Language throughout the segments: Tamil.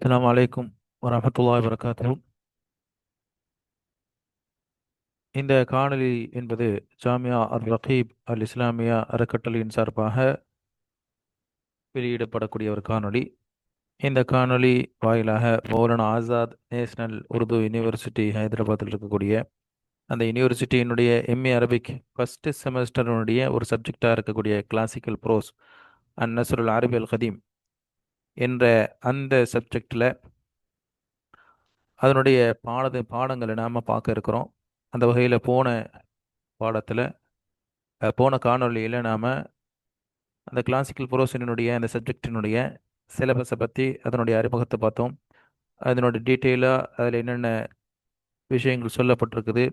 அஸ்ஸலாமு அலைக்கும் வரஹ்மத்துல்லாஹி வபரகாத்துஹு. இந்த காணொளி என்பது ஜாமியா அர் ரகீப் அல் இஸ்லாமியா அறக்கட்டளையின் சார்பாக வெளியிடப்படக்கூடிய ஒரு காணொளி. இந்த காணொளி வாயிலாக மௌலானா ஆசாத் நேஷனல் உருது யூனிவர்சிட்டி ஹைதராபாத்தில் இருக்கக்கூடிய அந்த யூனிவர்சிட்டியினுடைய எம்ஏ அரபிக் ஃபர்ஸ்ட் செமஸ்டருடைய ஒரு சப்ஜெக்டாக இருக்கக்கூடிய கிளாசிக்கல் ப்ரோஸ் அன் நஸ்ருல் அரபி அல் கதீம் என்ற அந்த சப்ஜெக்டில் அதனுடைய பாடங்களை நாம் பார்க்க இருக்கிறோம். அந்த வகையில் பாடத்தில் போன காணொளியில் நாம் அந்த கிளாசிக்கல் ப்ரோஸினுடைய அந்த சப்ஜெக்டினுடைய சிலபஸை பற்றி அதனுடைய அறிமுகத்தை பார்த்தோம். அதனுடைய டீட்டெயிலாக அதில் என்னென்ன விஷயங்கள் சொல்லப்பட்டிருக்குது,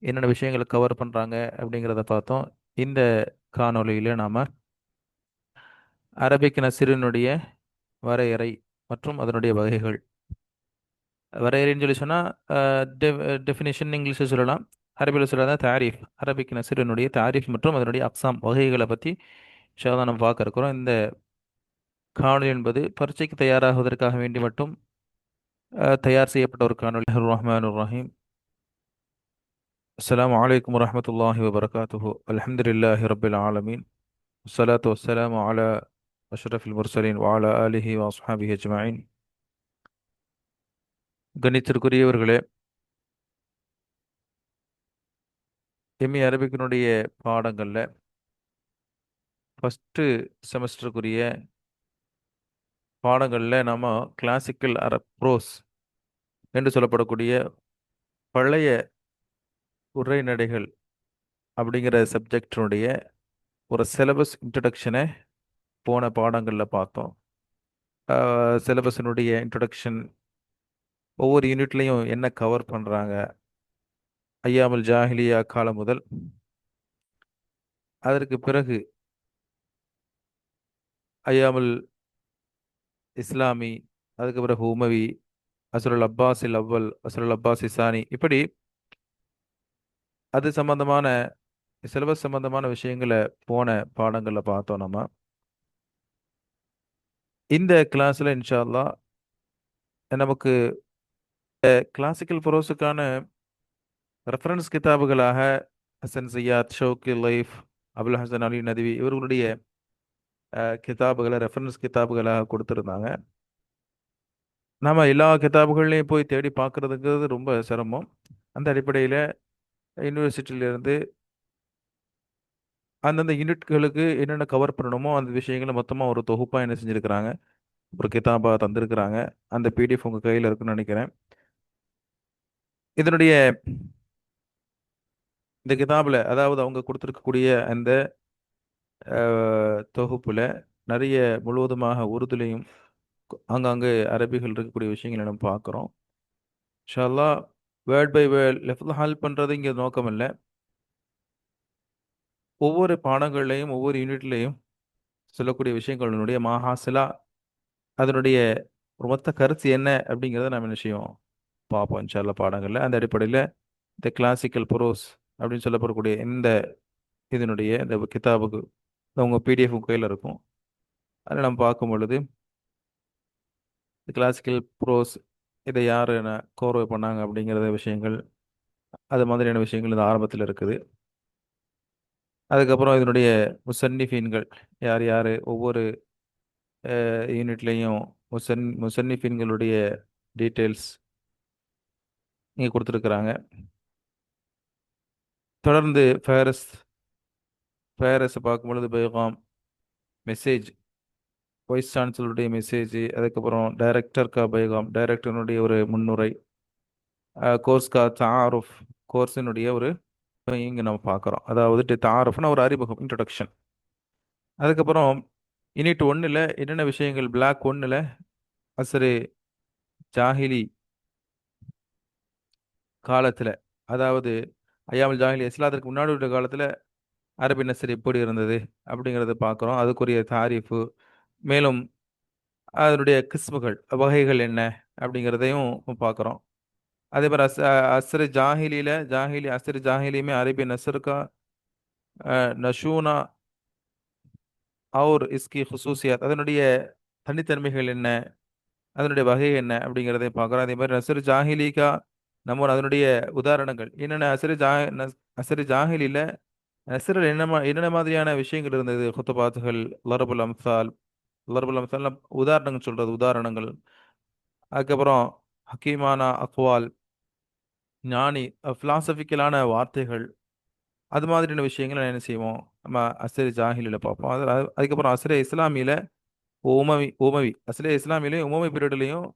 என்னென்ன விஷயங்களை கவர் பண்ணுறாங்க அப்படிங்கிறத பார்த்தோம். இந்த காணொளியில் நாம் அரபிக் நஸ்ரினுடைய வரையறை மற்றும் அதனுடைய வகைகள், வரையறைன்னு சொல்லி சொன்னால் டெஃபினிஷன் இங்கிலீஷில் சொல்லலாம், அரபியில் சொல்லலாம் தாரீஃப், அரபிக் நஸ்ரினுடைய தாரீஃப் மற்றும் அதனுடைய அக்ஸாம் வகைகளை பற்றி ஷாதான் நம்ம பார்க்க இருக்கிறோம். இந்த காணொளி என்பது பரீட்சைக்கு தயாராகுவதற்காக வேண்டி மட்டும் தயார் செய்யப்பட்ட ஒரு காணொளி. ரஹ்மான் ரஹீம். அஸ்ஸலாமு அலைக்கும் வரஹ்மத்துல்லாஹி வபரகாத்துஹு. அல்ஹம்துலில்லாஹி ரப்பில் ஆலமீன். வஸ்ஸலாத்து வஸ்ஸலாமு அலா அஷ்ரஃபில் முர்சலீன் வ அலா ஆலிஹி வ அஸ்ஹாபிஹி அஜ்மஈன். கணித்திற்குரியவர்களே, எம்ஏ அரபிக்கினுடைய பாடங்களில் ஃபஸ்ட்டு செமஸ்டருக்குரிய பாடங்களில் நம்ம கிளாசிக்கல் அரப் ப்ரோஸ் என்று சொல்லப்படக்கூடிய பழைய உரைநடைகள் அப்படிங்கிற சப்ஜெக்டினுடைய ஒரு சிலபஸ் இன்ட்ரடக்ஷனை போன பாடங்களில் பார்த்தோம். சிலபஸினுடைய இன்ட்ரடக்ஷன், ஒவ்வொரு யூனிட்லையும் என்ன கவர் பண்ணுறாங்க, ஐயாமுல் ஜாஹிலியா காலம் முதல் அதற்கு பிறகு ஐயாமுல் இஸ்லாமி, அதுக்கு பிறகு உமவி, அஸ்ருல் அப்பாஸில் அவ்வல், அஸ்ருல் அப்பாஸ் இசானி, இப்படி அது சம்பந்தமான சிலபஸ் சம்பந்தமான விஷயங்களை போன பாடங்களில் பார்த்தோம். நம்ம இந்த கிளாஸில் இன்ஷா அல்லாஹ் நமக்கு கிளாசிக்கல் ப்ரோஸுக்கான ரெஃபரன்ஸ் கிதாபுகளாக Hasan Zayyat, Shawqi Dayf, Abul Hasan Ali Nadwi இவர்களுடைய கிதாபுகளை ரெஃபரன்ஸ் கிதாபுகளாக கொடுத்துருந்தாங்க. நம்ம எல்லா கிதாபுகள்லையும் போய் தேடி பார்க்குறதுங்கிறது ரொம்ப சிரமம். அந்த அடிப்படையில் யூனிவர்சிட்டியிலேருந்து அந்தந்த யூனிட்களுக்கு என்னென்ன கவர் பண்ணணுமோ அந்த விஷயங்களை மொத்தமாக ஒரு தொகுப்பாக என்ன செஞ்சுருக்கிறாங்க, ஒரு கிதாபாக தந்திருக்கிறாங்க. அந்த பிடிஎஃப் உங்கள் கையில் இருக்குன்னு நினைக்கிறேன். இதனுடைய இந்த கிதாபில், அதாவது அவங்க கொடுத்துருக்கக்கூடிய அந்த தொகுப்பில் நிறைய முழுவதுமாக உருதுலையும் ஆங்காங்கே அரபிகள் இருக்கக்கூடிய விஷயங்களை நம்ம பார்க்குறோம். இன்ஷா அல்லாஹ் வேர்ட் பை வேர்ட் லெஃப்ட் ஹால் பண்ணுறது இங்கே நோக்கம் இல்லை. ஒவ்வொரு பாடங்கள்லையும் ஒவ்வொரு யூனிட்லையும் சொல்லக்கூடிய விஷயங்களுடைய மாஹாசிலா, அதனுடைய ஒரு மொத்த கருத்து என்ன அப்படிங்கிறத நம்ம என்ன செய்வோம் பார்ப்போம் இன்ஷா அல்லாஹ் பாடங்களில். அந்த அடிப்படையில் இந்த கிளாசிக்கல் ப்ரோஸ் அப்படின்னு சொல்லப்படக்கூடிய இதனுடைய இந்த கிதாபுக்கு உங்கள் பிடிஎஃப் கையில் இருக்கும். அதில் நம்ம பார்க்கும் பொழுது கிளாசிக்கல் ப்ரோஸ் இதை யார் என்ன கோர்வை பண்ணாங்க அப்படிங்கிறத விஷயங்கள், அது மாதிரியான விஷயங்கள் இந்த ஆரம்பத்தில் இருக்குது. அதுக்கப்புறம் இதனுடைய முசன்னிஃபீன்கள் யார் யார், ஒவ்வொரு யூனிட்லேயும் முசன்னிஃபீன்களுடைய டீட்டெயில்ஸ் இங்கே கொடுத்துருக்குறாங்க. தொடர்ந்து ஃபேரஸை பார்க்கும் பொழுது பைகாம், மெசேஜ், வைஸ் சான்சலருடைய மெசேஜ், அதுக்கப்புறம் டைரக்டர் கா பைகாம், டைரக்டருடைய ஒரு முன்னுரை, கோர்ஸ் கா தாருஃப், கோர்ஸினுடைய ஒரு இங்கே நம்ம பார்க்குறோம். அதாவது தாருஃப்னா ஒரு அறிமுகம், இன்ட்ரடக்ஷன். அதுக்கப்புறம் யூனிட் 1ல் என்னென்ன விஷயங்கள், பிளாக் 1ல் அசரு ஜாஹிலி காலத்தில், அதாவது ஐயாமல் ஜாஹிலி இஸ்லாத்திற்கு முன்னாடி உள்ள காலத்தில் அரபி நஸ்ர் எப்படி இருந்தது அப்படிங்கிறத பார்க்குறோம். அதுக்குரிய தாரீஃபு, மேலும் அதனுடைய கிஸ்முகள், வகைகள் என்ன அப்படிங்கிறதையும் பார்க்குறோம். அதே மாதிரி அஸ்ரு அஸ்ரு ஜாஹிலியுமே அரபி நஸ்ருக்கா நஷூனா और इसकी खसूसियात, அதனுடைய தனித்தன்மைகள் என்ன, அதனுடைய வகை என்ன அப்படிங்கிறதையும் பார்க்குறோம். அதே மாதிரி நஸ்ரு ஜாஹிலிகா நம்ம அதனுடைய உதாரணங்கள் என்னென்ன. அசரு ஜாஹிலில நஸ்ரில் என்னென்ன மாதிரியான விஷயங்கள் இருந்தது. ஹுத்துபாத்துகள், லரபுல் அம்சால். லரபுல் அம்சால் உதாரணங்கள் சொல்றது, உதாரணங்கள். அதுக்கப்புறம் ஹக்கீமான அக்வால், ஞானி, பிலாசபிக்கலான வார்த்தைகள். அது மாதிரியான விஷயங்களை என்ன செய்வோம், நம்ம அஸ்ரி ஜாஹிலில் பார்ப்போம். அதுக்கப்புறம் அஸ்ரே இஸ்லாமியில் உமவி அஸ்ரே இஸ்லாமிலையும் உமவி பீரியட்லையும்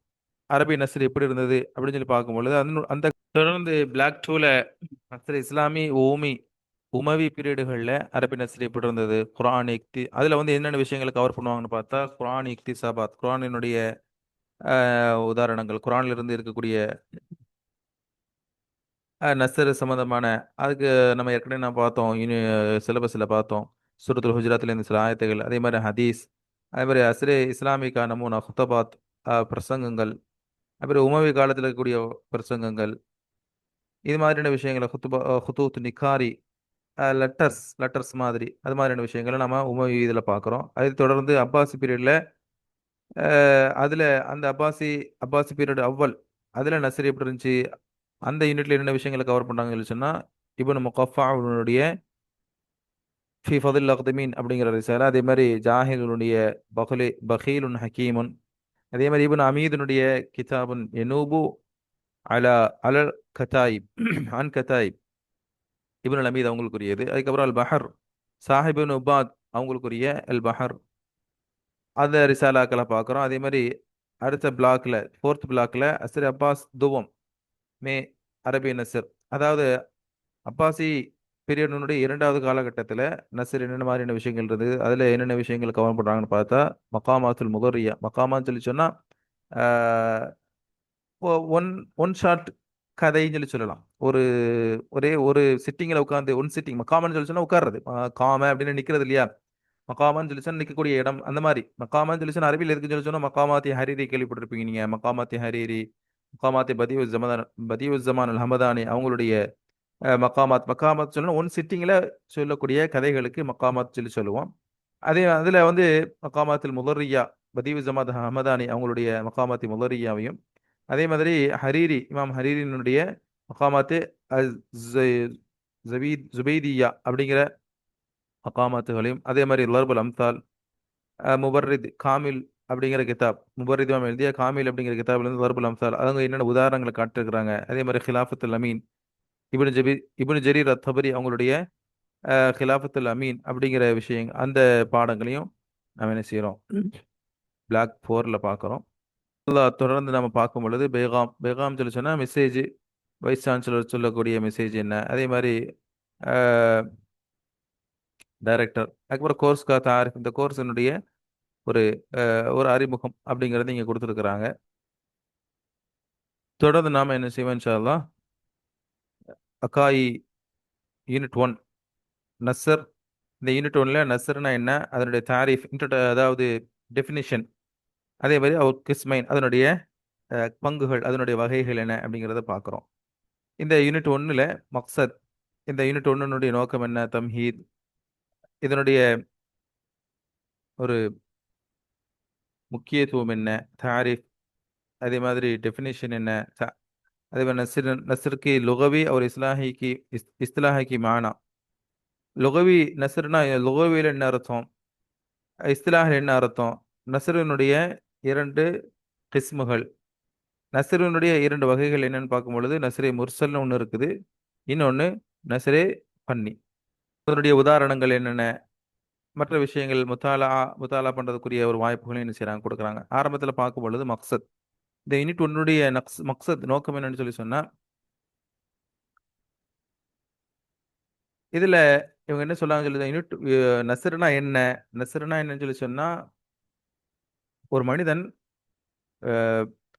அரபி நஸ்ர் எப்படி இருந்தது அப்படின்னு சொல்லி பார்க்கும்பொழுது அந்த தொடர்ந்து பிளாக் டூல அஸ்ரே இஸ்லாமி உமவி பீரியடுகளில் அரபி நஸ்ர் எப்படி இருந்தது, குரான் அதில் வந்து என்னென்ன விஷயங்களை கவர் பண்ணுவாங்கன்னு பார்த்தா, குரான் இக்திசாபாத், குரானினுடைய உதாரணங்கள், குரான்ல இருந்து இருக்கக்கூடிய நஸ்ஸர் சம்மந்தமான. அதுக்கு நம்ம ஏற்கனவே நான் பார்த்தோம், சிலபஸில் பார்த்தோம். சூரத்துல் ஹுஜராத்லேருந்து சில ஆயத்துகள், அதே மாதிரி ஹதீஸ், அதே மாதிரி அஸ்ரே இஸ்லாமிகா நமூனா ஹுத்தபாத், பிரசங்கங்கள், அப்புறம் உமவி காலத்தில் இருக்கக்கூடிய பிரசங்கங்கள். இது மாதிரியான விஷயங்களை ஹுத்தூத் நிக்காரி, லெட்டர்ஸ் மாதிரி, அது மாதிரியான விஷயங்களை நம்ம உமவி இதில் பார்க்குறோம். அதை தொடர்ந்து அப்பாசி பீரியடில் அதில் அந்த அப்பாசி பீரியட் அதில் நஸ்ரி எப்படி இருந்துச்சு, அந்த யூனிட்ல என்னென்ன விஷயங்களை கவர் பண்ணாங்கன்னு சொன்னா, இப்னு முகஃபாவுடைய ஃபி ஃபதில் அக்தமீன் அப்படிங்கிற ரிசாலா, அதே மாதிரி ஜாஹிலுடைய பகீலுன் ஹக்கீமுன், அதே மாதிரி இப்னு அமீதுனுடைய கிதாபுன் யனூபு அலா அலல் கதாயிப் அன் கதாயிப், இப்னு அமீத் அவங்களுக்குரியது. அதுக்கப்புறம் அல் பஹர் சாஹிபின் உபாத் அவங்களுக்குரிய அல் பஹர், அந்த ரிசாலாக்களை பார்க்குறோம். அதே மாதிரி அடுத்த பிளாக்ல, ஃபோர்த் பிளாக்ல அஸ்ர் அப்பாஸ் துவம் மே அரபி நஸ்ர், அதாவது அப்பாசி பீரியடினுடைய இரண்டாவது காலகட்டத்தில் நஸ்ர் என்னென்ன மாதிரியான விஷயங்கள் இருந்தது, அதில் என்னென்ன விஷயங்கள் கவர் பண்ணுறாங்கன்னு பார்த்தா, மகாமாத்துல் முகரியா, மகாமான்னு சொல்லி சொன்னால் ஒன் ஒன் ஷாட் கதைன்னு சொல்லி சொல்லலாம். ஒரே ஒரு சிட்டிங்கில் உட்காந்து, ஒன் சிட்டிங் மக்காமன்னு சொல்லி சொன்னால் உட்கார்றது, காம அப்படின்னு நிற்கிறது இல்லையா. மக்காமான்னு சொல்லி சொன்னால் நிற்கக்கூடிய இடம், அந்த மாதிரி. மக்காமான்னு சொல்லி சொன்னால் அரபியில் இருக்குன்னு சொல்லி சொன்னால் மக்காமாத்தி ஹரீரி கேள்விப்பட்டிருப்பீங்க நீங்கள். மக்காமாத்தி ஹரீரி, மக்காமாத்தி பதியுஸ் ஜமான் அல் ஹமதானி அவங்களுடைய மக்காமாத் சொல்லணும். ஒன் சிட்டிங்கில் சொல்லக்கூடிய கதைகளுக்கு மக்காமாத் சொல்லி சொல்லுவோம். அதில் வந்து மக்காமாத்தில் முதரியா, பதிவு ஜமாத் ஹமதானி அவங்களுடைய மக்காமாத்தி முதரியாவையும், அதே மாதிரி இமாம் ஹரீரினுடைய மக்காமாத்து ஜுபைதியா அப்படிங்கிற மக்காமாத்துகளையும், அதே மாதிரி லர்புல் அம்சால், முபர்ரித் காமில் அப்படிங்கிற கிதாப், முபர்ரித் இமாம் எழுதிய காமில் அப்படிங்கிற கிதாப்ல இருந்து லர்புல் அம்சால் அவங்க என்னென்ன உதாரணங்களை காட்டிருக்கிறாங்க. அதே மாதிரி ஹிலாஃபத்துல் அமீன், இப்னு ஜரீர் அத்-தபரி அவங்களுடைய ஹிலாஃபத்துல் அமீன் அப்படிங்கிற விஷயம், அந்த பாடங்களையும் நம்ம என்ன செய்கிறோம், பிளாக் 4ல பார்க்குறோம். தொடர்ந்து நம்ம பார்க்கும் பொழுது பேகாம் சொல்லி சொன்னால் மெசேஜ், வைஸ் சான்சலர் சொல்லக்கூடிய மெசேஜ் என்ன, அதே மாதிரி டைரக்டர், அதுக்கப்புறம் கோர்ஸ்கா தாரிஃப், இந்த கோர்ஸினுடைய ஒரு ஒரு அறிமுகம் அப்படிங்கிறது இங்கே கொடுத்துருக்குறாங்க. தொடர்ந்து நாம் என்ன செய்வோம் இன்ஷா அல்லாஹ், அக்காயி யூனிட் 1 நஸ்ஸர். இந்த யூனிட் 1ல நஸ்ஸர்னா என்ன, அதனுடைய தாரிஃப், அதாவது டெஃபினிஷன், அதே மாதிரி அவர் கிஸ்மைன், அதனுடைய பங்குகள், அதனுடைய வகைகள் என்ன அப்படிங்கிறத பார்க்குறோம். இந்த யூனிட் 1ல் மக்சத், இந்த யூனிட் 1னுடைய நோக்கம் என்ன, தம்ஹீத், இதனுடைய ஒரு முக்கியத்துவம் என்ன, தாரிஃப், அதே மாதிரி டெஃபினிஷன் என்ன, அதே மாதிரி நஸ்ருக்கு லுகவி ஒரு இஸ்லாஹிக்கு மானா. லுகவி நஸ்ருனா லுகவியில் என்ன அர்த்தம், இஸ்லாஹில் என்ன அர்த்தம், நஸ்ருனுடைய இரண்டு கிஸ்முகள், நஸ்ருனுடைய இரண்டு வகைகள் என்னன்னு பார்க்கும் பொழுது, நஸ்ரே முர்சல்னு ஒன்று இருக்குது, இன்னொன்று நஸ்ரே பன்னி. அதனுடைய உதாரணங்கள் என்னென்ன, மற்ற விஷயங்கள் முத்தாலா பண்ணுறதுக்குரிய ஒரு வாய்ப்புகளையும் என்ன செய்கிறாங்க, கொடுக்குறாங்க. ஆரம்பத்தில் பார்க்கும் பொழுது மக்சத், இந்த யூனிட் ஒன்னுடைய மக்சத் நோக்கம் என்னன்னு சொல்லி சொன்னால், இதில் இவங்க என்ன சொல்லாங்க சொல்லி, யூனிட் நஸ்ருனா என்ன, நஸ்ருனா என்னன்னு சொல்லி சொன்னால், ஒரு மனிதன்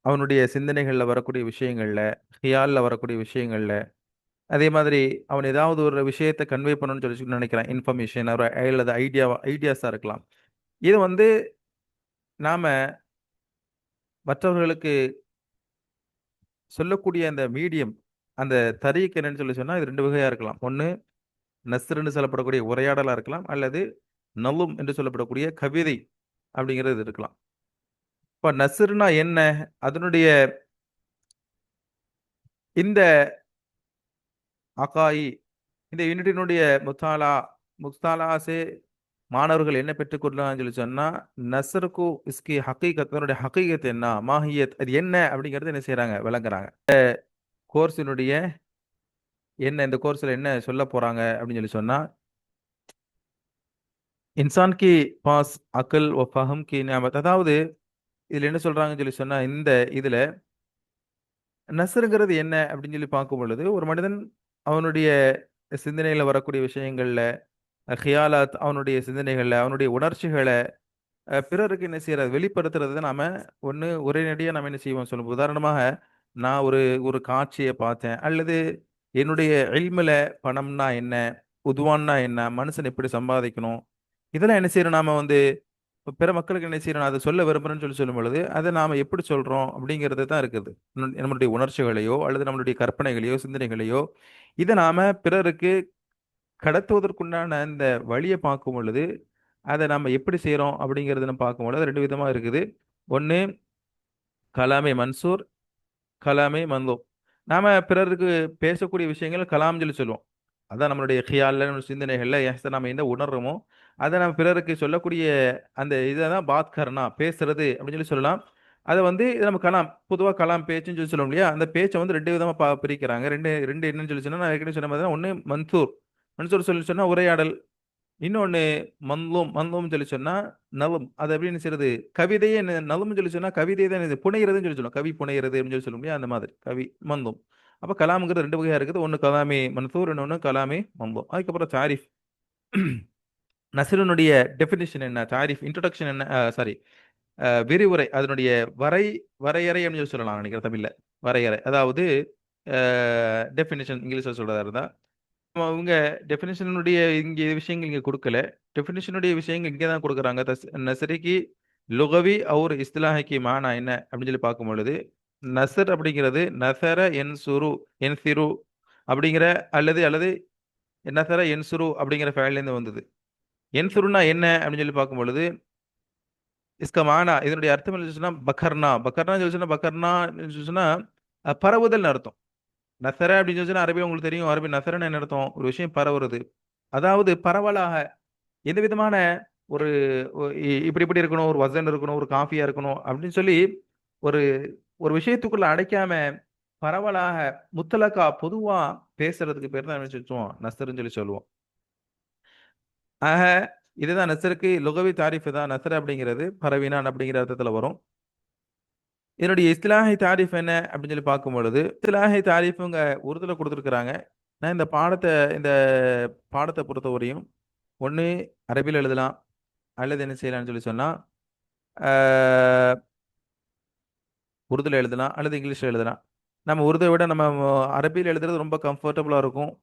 அவனுடைய சிந்தனைகளில் வரக்கூடிய விஷயங்களில், ஹியாலில் வரக்கூடிய விஷயங்களில், அதே மாதிரி அவன் ஏதாவது ஒரு விஷயத்தை கன்வே பண்ணணும்னு சொல்லி நினைக்கிறான், இன்ஃபர்மேஷன் அல்லது ஐடியாஸாக இருக்கலாம். இது வந்து நாம் மற்றவர்களுக்கு சொல்லக்கூடிய அந்த மீடியம், அந்த தரீக் என்னன்னு சொல்லி சொன்னால், இது ரெண்டு வகையாக இருக்கலாம். ஒன்று நஸ்ருன்னு சொல்லப்படக்கூடிய உரையாடலாக இருக்கலாம், அல்லது நலும் என்று சொல்லப்படக்கூடிய கவிதை அப்படிங்கிறது இருக்கலாம். இப்போ நஸ்ருனா என்ன, அதனுடைய இந்த அகாயி, இந்த யூனிட்டினுடைய முத்தாலாசே மாணவர்கள் என்ன பெற்றுக்கொள்ளலாம்னு சொல்லி சொன்னா, நஸ்ருக்கு இஸ்கி ஹக்கீகத், அதனுடைய ஹக்கீகத் என்ன, மாஹியத் அது என்ன அப்படிங்கறது என்ன செய்றாங்க, விளங்குறாங்க. கோர்ஸினுடைய என்ன, இந்த கோர்ஸ்ல என்ன சொல்ல போறாங்க அப்படின்னு சொல்லி சொன்னா, இன்சான் கி பாஸ் அக்கல் ஒ ஃபஹம் கி நியாமத், அதாவது இதுல என்ன சொல்றாங்கன்னு சொல்லி சொன்னா, இந்த இதுல நஸ்ருங்கிறது என்ன அப்படின்னு சொல்லி பார்க்கும் பொழுது, ஒரு மனிதன் அவனுடைய சிந்தனையில வரக்கூடிய விஷயங்கள்ல, ஹியாலாத் அவனுடைய சிந்தனைகள்ல, அவனுடைய உணர்ச்சிகளை பிறருக்கு என்ன செய்யறது, வெளிப்படுத்துறது நாம ஒன்று ஒரேநடியாக நம்ம என்ன செய்வோம் சொல்லும். உதாரணமாக, நான் ஒரு ஒரு காட்சியை பார்த்தேன், அல்லது என்னுடைய இல்முல பணம்னா என்ன, உதுவான்னா என்ன, மனுஷன் எப்படி சம்பாதிக்கணும், இதெல்லாம் என்ன செய்யறோம் நாம வந்து இப்ப பிற மக்களுக்கு என்ன செய்யறோம், அதை சொல்ல விரும்புறேன்னு சொல்லி சொல்லும் பொழுது அதை நாம எப்படி சொல்றோம் அப்படிங்கிறது தான் இருக்குது. நம்மளுடைய உணர்ச்சிகளையோ அல்லது நம்மளுடைய கற்பனைகளையோ சிந்தனைகளையோ இதை நாம பிறருக்கு கடத்துவதற்குண்டான இந்த வழியை பார்க்கும் பொழுது அதை நம்ம எப்படி செய்றோம் அப்படிங்கிறது நம்ம பார்க்கும் பொழுது ரெண்டு விதமா இருக்குது. ஒன்று கலாமே மன்சூர், கலாமே மந்தூப். நாம பிறருக்கு பேசக்கூடிய விஷயங்கள் கலாம் சொல்லி சொல்லுவோம். அதான் நம்மளுடைய ஹியால்ல, நம்ம சிந்தனைகள்ல நாம என்ன உணர்றோமோ அதை நம்ம பிறருக்கு சொல்லக்கூடிய அந்த இதை தான் பாத் கர்னா, பேசுறது அப்படின்னு சொல்லி சொல்லலாம். அதை வந்து இது நம்ம கலாம், பொதுவாக கலாம் பேச்சுன்னு சொல்லி சொல்லுவோம் இல்லையா, அந்த பேச்சை வந்து ரெண்டு விதமா பிரிக்கிறாங்க. ரெண்டு ரெண்டு என்னன்னு சொல்லி சொன்னா, நான் ஏற்கனவே சொன்ன மாதிரி ஒன்று மன்சூர், மன்சூர் சொல்லி சொன்னா உரையாடல். இன்னொன்னு மன்லூம், மன்லூம் சொல்லி சொன்னா நலம். அது எப்படின்னு செய்யறது, கவிதையே நலம் சொல்லி சொன்னா கவிதை தான் இது புனைகிறதுன்னு சொல்லி சொல்லுவோம். கவி புனைகிறது அப்படின்னு சொல்லி சொல்ல முடியாது, அந்த மாதிரி கவி மன்லூம். அப்ப கலாம்ங்கிறது ரெண்டு வகையா இருக்குது. ஒன்னு கலாமே மன்சூர், இன்னொன்னு கலாமே மன்லூம். அதுக்கப்புறம் தாரிஃப். நஸ்ருனுடைய டெஃபினிஷன் என்ன, தாரிஃப் இன்ட்ரோடக்ஷன் என்ன, சாரி விரிவுரை, அதனுடைய வரை வரையறை அப்படின்னு சொல்லி சொல்லலாம் நினைக்கிறேன் தமிழ்ல. வரையறை, அதாவது டெஃபினிஷன் இங்கிலீஷ்ல சொல்றதா இருந்தா, அவங்க டெஃபினிஷனுடைய இங்கே விஷயங்கள் இங்கே கொடுக்கல. டெஃபினிஷனுடைய விஷயங்கள் இங்கே தான் கொடுக்குறாங்க. நசரிக்கு லுகவி ஒரு இஸ்திலாஹிக்கு மானா என்ன அப்படின்னு சொல்லி பார்க்கும் பொழுது, நசர் அப்படிங்கிறது நசர என் சுரு என் சிறு அப்படிங்கிற, அல்லது அல்லது நசர என் சுரு அப்படிங்கிற ஃபேல்லேருந்து வந்தது. என் சுருனா என்ன அப்படின்னு சொல்லி பார்க்கும் பொழுது, இஸ்க மானா இதனுடைய அர்த்தம் என்ன சொன்னா, பக்கர்னா பக்கர்னா சொல்லி சொன்னா, பக்கர்னா சொல்லி சொன்னா பரவுதல் அர்த்தம். நசர அப்படின்னு சொல்லி சொன்னா, அரபி உங்களுக்கு தெரியும், அரபி நசரன்னு என்ன அர்த்தம், ஒரு விஷயம் பரவுறது. அதாவது பரவலாக எந்த விதமான ஒரு இப்படி இப்படி இருக்கணும், ஒரு வசன் இருக்கணும், ஒரு காஃபியா இருக்கணும் அப்படின்னு சொல்லி ஒரு ஒரு விஷயத்துக்குள்ள அடைக்காம பரவலாக முத்தலக்கா பொதுவா பேசுறதுக்கு பேர் தான் என்ன சொல்லுவோம், நஸ்ருன்னு சொல்லி சொல்லுவோம். ஆக இதுதான் நஸ்ருக்கு லுகவி தாரிஃப் தான். நஸ்ர் அப்படிங்கிறது பரவினான் அப்படிங்கிற அர்த்தத்துல வரும். இதனுடைய இஸ்லாஹி தாரிஃப் என்ன அப்படின்னு சொல்லி பார்க்கும் பொழுது, இஸ்லாஹி தாரிஃபுங்க உருதுல கொடுத்துருக்குறாங்க. நான் இந்த பாடத்தை பொறுத்தவரையும் ஒன்று அரபியில் எழுதலாம், அல்லது என்ன செய்யலாம்னு சொல்லி சொன்னா உருதுல எழுதலாம், அல்லது இங்கிலீஷ்ல எழுதலாம். நம்ம உருதை விட நம்ம அரபியில் எழுதுறது ரொம்ப கம்ஃபர்டபுளா இருக்கும்.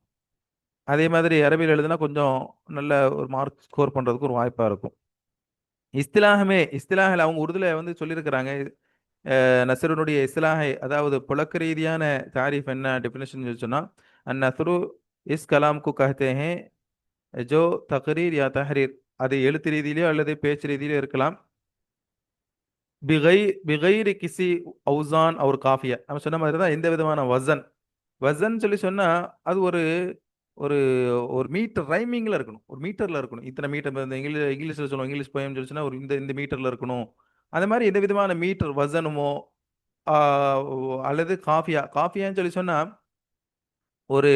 அதே மாதிரி அரபியில் எழுதுனா கொஞ்சம் நல்ல ஒரு மார்க் ஸ்கோர் பண்றதுக்கு ஒரு வாய்ப்பா இருக்கும். இஸ்திலாஹில் அவங்க உருதுல வந்து சொல்லியிருக்கிறாங்க. நஸ்ருனுடைய இஸ்லாஹை, அதாவது புழக்க ரீதியான தாரிஃப் என்ன டெஃபினேஷன் சொன்னா, நஸ்ரு இஸ் கலாம் கு கஹ்தே ஹே ஜோ தக்ரீர் யா தஹரீர், அது எழுத்து ரீதியிலோ அல்லது பேச்சு ரீதியிலோ இருக்கலாம். பிகை பிகைரி கிசி அவுசான் அவர் காஃபியா, நம்ம சொன்ன மாதிரி தான் எந்த விதமான வசன். வசன் சொல்லி சொன்னா அது ஒரு ஒரு ஒரு மீட்டர் ரைமிங்ல இருக்கணும், ஒரு மீட்டர்ல இருக்கணும். இத்தனை மீட்டர், இந்த இங்கிலீஷ்ல சொல்லுவோம், இங்கிலீஷ் போயம் சொல்லி சொன்னா ஒரு இந்த இந்த மீட்டர்ல இருக்கணும். அந்த மாதிரி எந்த விதமான மீட்டர் வசனமோ அல்லது காஃபியான்னு சொல்லி சொன்னா ஒரு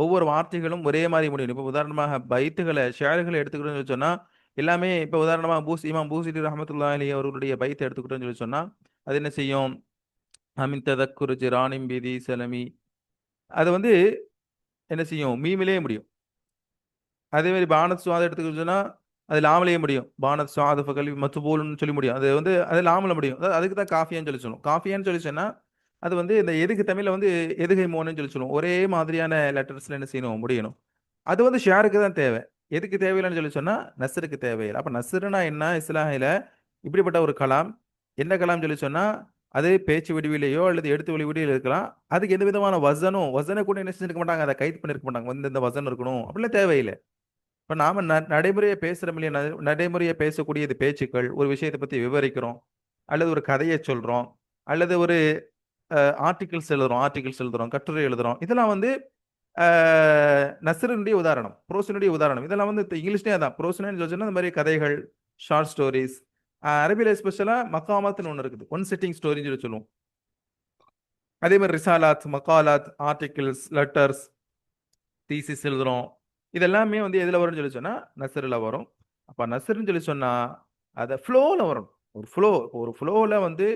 ஒவ்வொரு வார்த்தைகளும் ஒரே மாதிரி முடியும். இப்போ உதாரணமாக பைத்துகளை ஷேர்களை எடுத்துக்கிட்டோம்னு சொல்லி சொன்னா எல்லாமே, இப்போ உதாரணமாக இமாம் பூசிரி ரஹமத்துல்லாஹி அலைஹி அவர்களுடைய பைத்தை எடுத்துக்கிட்டோம்னு சொல்லி சொன்னா அது என்ன செய்யும், அமின் ததக்குரு ஜிரானிம் பிதி சலமி, அது வந்து என்ன செய்யும், மீமிலேயே முடியும். அதே மாதிரி பானத் சுவாத எடுத்துக்கிட்டு சொன்னா அது லாமலேயே முடியும். பானத் சுவாத கல்வி மத்துபோல்னு சொல்லி முடியும். அது வந்து அது லாமல முடியும். அதாவது அதுக்கு தான் காஃபியான்னு சொல்லி சொல்லுவோம். காஃபியான்னு சொல்லி சொன்னா அது வந்து இந்த எதுக்கு தமிழ்ல வந்து எதுகை மோனன்னு சொல்லி சொல்லுவோம். ஒரே மாதிரியான லெட்டர்ஸ்ல என்ன செய்யணும், முடியணும். அது வந்து ஷேருக்கு தான் தேவை. எதுக்கு தேவையில்லைன்னு சொல்லி சொன்னா நஸ்ருக்கு தேவையில்லை. அப்ப நஸ்ருனா என்ன, இஸ்லாஹில இப்படிப்பட்ட ஒரு கலாம். என்ன கலாம் சொல்லி சொன்னா அது பேச்சு வடிவிலேயோ அல்லது எழுத்து வடிவிலேயோ இருக்கலாம். அதுக்கு எந்த விதமான வசனை கூட என்ன செஞ்சிருக்க மாட்டாங்க, அதை கைது பண்ணிருக்க மாட்டாங்க. வந்து இந்த வசனம் இருக்கணும் அப்படிலாம் தேவையில்லை. இப்ப நாம நடைமுறையை பேசுறோம் இல்லையா, நடைமுறையை பேசக்கூடிய இது பேச்சுக்கள், ஒரு விஷயத்தை பத்தி விவரிக்கிறோம். அல்லது ஒரு கதையை சொல்றோம், அல்லது ஒரு ஆர்டிகிள்ஸ் எழுதுறோம், கட்டுரை எழுதுறோம். இதெல்லாம் வந்து நஸ்ரினுடைய உதாரணம், ப்ரோஸினுடைய உதாரணம். இதெல்லாம் வந்து இங்கிலீஷ்லேயே அதான் ப்ரோஸ்னு சொல்லிச்சுன்னா இந்த மாதிரி கதைகள், ஷார்ட் ஸ்டோரிஸ். அரபியில் எஸ்பெஷலாக மக்காமாத்துன்னு ஒன்று இருக்குது, ஒன் சிட்டிங் ஸ்டோரின்னு சொல்லி சொல்லுவோம். அதே மாதிரி ரிசாலாத், மக்காலாத், ஆர்டிகிள்ஸ், லெட்டர்ஸ், தீசிஸ் எழுதுறோம். இதெல்லாமே வந்து எதில் வரும்னு சொல்லி சொன்னால் நஸ்ரில் வரும். அப்போ நஸ்ருன்னு சொல்லி சொன்னால் அதை ஃப்ளோவில் வரும். ஒரு ஃப்ளோவில் வந்து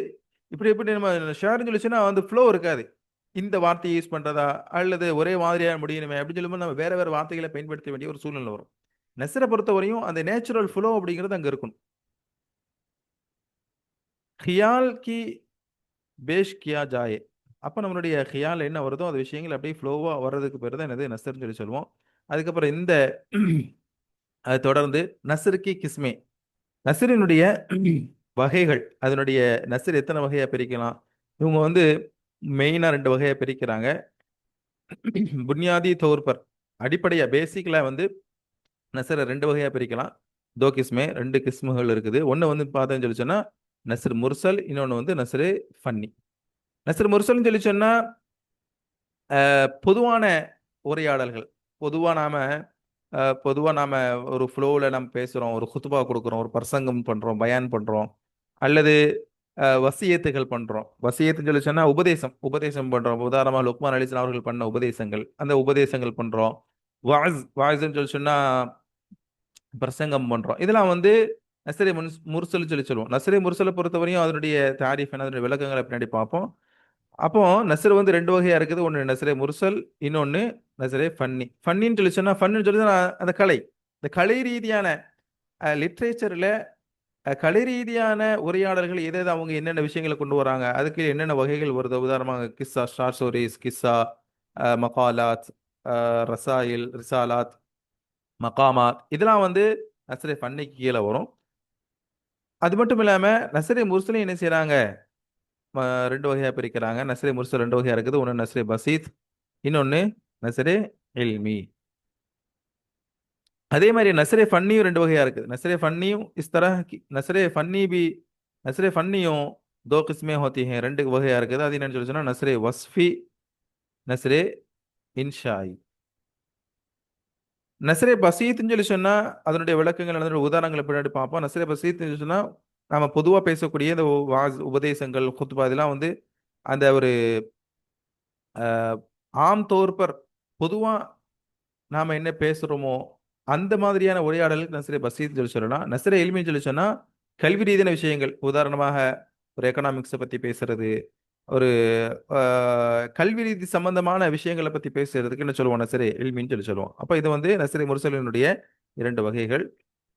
இப்படி எப்படி நம்ம ஷேர்னு சொல்லிச்சுன்னா வந்து ஃப்ளோ இருக்காது. இந்த வார்த்தையை யூஸ் பண்ணுறதா அல்லது ஒரே மாதிரியாக முடியணுமே அப்படின்னு சொல்லும்போது நம்ம வேற வேற வார்த்தைகளை பயன்படுத்த வேண்டிய ஒரு சூழ்நிலை வரும். நஸ்ரை பொறுத்தவரையும் அந்த நேச்சுரல் ஃப்ளோ அப்படிங்கிறது அங்கே இருக்கணும். ஹியால் கி பேஷ் கியா ஜாயே, அப்போ நம்மளுடைய ஹியால் என்ன வருதோ அந்த விஷயங்கள் அப்படியே ஃப்ளோவாக வர்றதுக்கு பேர் தான் என்னது நஸ்ர்னு சொல்லி சொல்லுவோம். அதுக்கப்புறம் இந்த அது தொடர்ந்து நஸ்ருக்கு கிஸ்மே, நஸ்ரினுடைய வகைகள், அதனுடைய நஸ்ர் எத்தனை வகையாக பிரிக்கலாம். இவங்க வந்து மெயினாக 2 வகையாக பிரிக்கிறாங்க. புன்யாதி தோர்பர், அடிப்படையாக பேசிக்கலாக வந்து நஸ்ரை 2 வகையாக பிரிக்கலாம். தோ கிஸ்மே, 2 கிஸ்முகள் இருக்குது. ஒன்று வந்து பார்த்தேன்னு சொல்லி சொன்னால் நஸ்ர் முர்சல், இன்னொன்று வந்து நஸ்ரு ஃபன்னி. நஸ்ர் முர்சல்னு சொல்லி சொன்னால் பொதுவான உரையாடல்கள். பொதுவாக நாம் ஒரு ஃப்ளோவில் நம்ம பேசுகிறோம், ஒரு குத்துபா கொடுக்குறோம், ஒரு பிரசங்கம் பண்ணுறோம், பயான் பண்ணுறோம், அல்லது வசியத்துகள் பண்ணுறோம். வசியத்துன்னு சொல்லி சொன்னால் உபதேசம் பண்ணுறோம். உதாரணமாக லுக்மான் அலிஸ்லாம் அவர்கள் பண்ண உபதேசங்கள், அந்த உபதேசங்கள் பண்ணுறோம். வாய்ஸ்ன்னு சொல்லி சொன்னால் பிரசங்கம் பண்ணுறோம். இதெல்லாம் வந்து நஸ்ரே முர்சல் சொல்லி சொல்லுவோம். நஸ்ரே முர்சலை பொறுத்தவரையும் அதனுடைய தாரிஃப் என்ன, அதனுடைய விளக்கங்களை பின்னாடி பார்ப்போம். அப்போ நஸ்ர் வந்து 2 வகையாக இருக்குது. ஒன்று நஸ்ரே முர்சல், இன்னொன்று நஸ்ரே ஃபன்னி. ஃபன்னின்னு சொல்லி சொன்னால், ஃபன்னு சொல்லி சொன்னால் அந்த கலை, இந்த கலை ரீதியான லிட்ரேச்சரில் கலை ரீதியான உரையாடல்கள் எது அவங்க என்னென்ன விஷயங்களை கொண்டு வராங்க, அதுக்கு என்னென்ன வகைகள் வருது. உதாரணமாக கிஸ்ஸா, ஷார்ட் ஸ்டோரிஸ், கிஸ்ஸா, மகாலாத், ரசாயில், ரிசாலாத், மகாமாத், இதெல்லாம் வந்து நஸ்ரே ஃபன்னிக்கு கீழே வரும். அது மட்டும் இல்லாமல் நஸ்ரே முர்சலையும் என்ன செய்கிறாங்க, 2 வகையாக பிரிக்கிறாங்க. நஸ்ரே முர்சல் 2 வகையாக இருக்குது. ஒன்று நஸ்ரே பசீத், இன்னொன்று நஸ்ரே இல்மி. அதே மாதிரி நஸ்ரே ஃபன்னியும் 2 வகையாக இருக்குது. நஸ்ரே ஃபன்னியும் நஸ்ரே ஃபன்னியும் दो किस्में होती हैं, 2 வகையாக இருக்குது. அது என்னன்னு சொல்லி சொன்னால் நஸ்ரே வஸ்ஃபி, நஸ்ரே இன்ஷாயி. நஸ்ரே பசீத்னு சொல்லி சொன்னால் அதனுடைய விளக்கங்கள், அதனுடைய உதாரணங்களை பின்னாடி பார்ப்போம். நஸ்ரே பசீத்னு சொன்னால் நம்ம பொதுவாக பேசக்கூடிய இந்த உபதேசங்கள், குத்பா, இதெல்லாம் வந்து அந்த ஒரு ஆம் தோற்பர் பொதுவாக நாம் என்ன பேசுகிறோமோ அந்த மாதிரியான உரையாடலுக்கு நஸ்ரே பசீத் சொல்லி சொல்லலாம். நஸ்ரே இல்மின்னு சொல்லி சொன்னால் கல்வி ரீதியான விஷயங்கள். உதாரணமாக ஒரு எக்கனாமிக்ஸை பற்றி பேசுறது, ஒரு கல்வி ரீதி சம்பந்தமான விஷயங்களை பற்றி பேசுறதுக்கு என்ன சொல்லுவோம், நஸ்ரே இல்மின்னு சொல்லி சொல்லுவோம். அப்போ இது வந்து நஸ்ரே முர்சலினுடைய 2 வகைகள்.